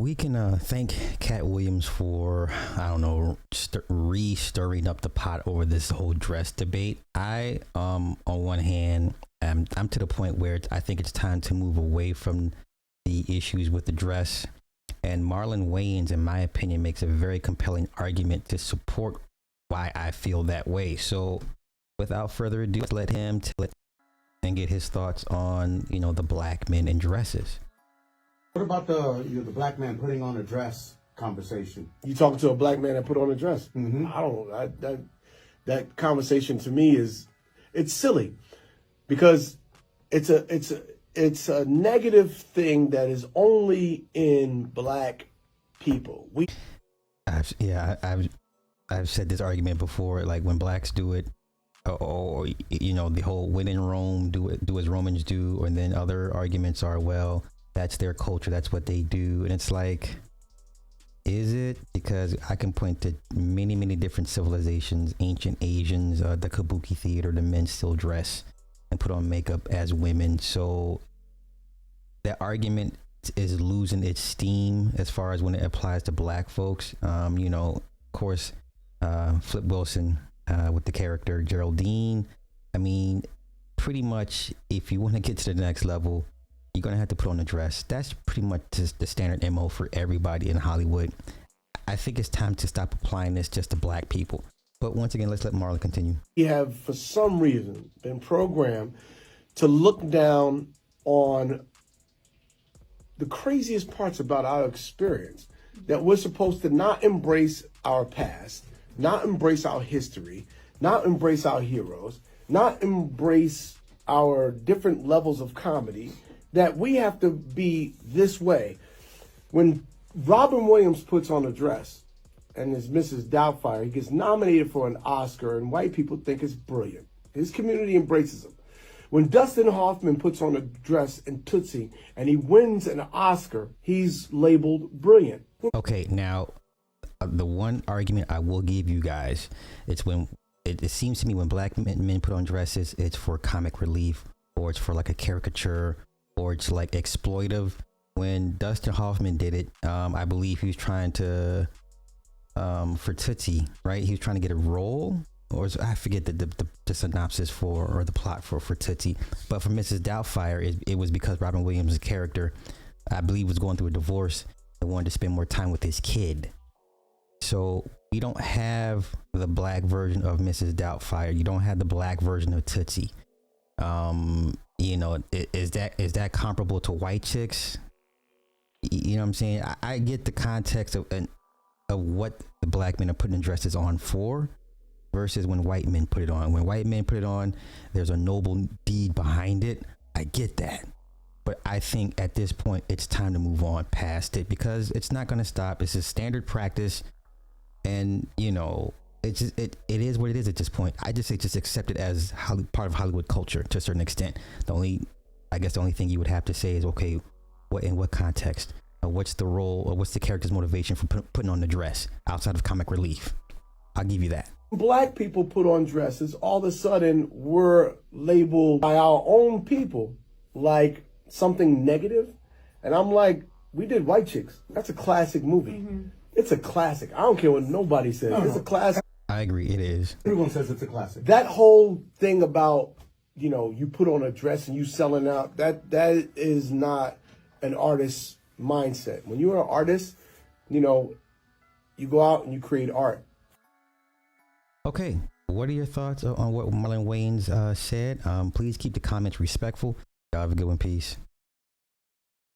we can thank Cat Williams for, I don't know, stirring up the pot over this whole dress debate. On one hand, I'm to the point where I think it's time to move away from the issues with the dress. And Marlon Wayans, in my opinion, makes a very compelling argument to support why I feel that way. So without further ado, let's let him tell it and get his thoughts on, the black men in dresses. What about the black man putting on a dress conversation? You talking to a black man that put on a dress? Mm-hmm. I don't. That conversation to me it's silly, because it's a negative thing that is only in black people. I've said this argument before. Like when blacks do it, or the whole when in Rome, do as Romans do, and then other arguments are, well, that's their culture, that's what they do. And it's like, is it? Because I can point to many different civilizations, ancient Asians, the kabuki theater, the men still dress and put on makeup as women. So that argument is losing its steam as far as when it applies to black folks. Of course, Flip Wilson with the character Geraldine. I mean, pretty much if you want to get to the next level, you're going to have to put on a dress. That's pretty much just the standard MO for everybody in Hollywood. I think it's time to stop applying this just to black people. But once again, let's let Marlon continue. We have, for some reason, been programmed to look down on the craziest parts about our experience, that we're supposed to not embrace our past, not embrace our history, not embrace our heroes, not embrace our different levels of comedy, that we have to be this way. When Robin Williams puts on a dress and is Mrs. Doubtfire, he gets nominated for an Oscar, and white people think it's brilliant. His community embraces him. When Dustin Hoffman puts on a dress in Tootsie and he wins an Oscar, he's labeled brilliant. Okay, now, the one argument I will give you guys, it's when it seems to me when black men put on dresses, it's for comic relief, or it's for like a caricature, or it's like exploitive. When Dustin Hoffman did it, I believe he was trying to, for Tootsie, right? He was trying to get a role, or I forget the synopsis or the plot for Tootsie. But for Mrs. Doubtfire, it was because Robin Williams' character, I believe, was going through a divorce and wanted to spend more time with his kid. So you don't have the black version of Mrs. Doubtfire. You don't have the black version of Tootsie. Is that comparable to white chicks? You know what I'm saying? I get the context of what the black men are putting dresses on for versus when white men put it on. When white men put it on, there's a noble deed behind it. I get that. But I think at this point, it's time to move on past it, because it's not going to stop. It's a standard practice. And, it's just, it is what it is at this point. I just say just accept it as part of Hollywood culture to a certain extent. I guess the only thing you would have to say is, okay, in what context? What's the role, or what's the character's motivation for putting on the dress outside of comic relief? I'll give you that. Black people put on dresses, all of a sudden we're labeled by our own people like something negative. And I'm like, we did White Chicks. That's a classic movie. Mm-hmm. It's a classic. I don't care what nobody says. It's a classic. I agree. It is. Everyone says it's a classic. That whole thing about, you put on a dress and you selling out, that is not an artist's mindset. When you're an artist, you go out and you create art. Okay. What are your thoughts on what Marlon Wayans said? Please keep the comments respectful. Y'all have a good one. Peace.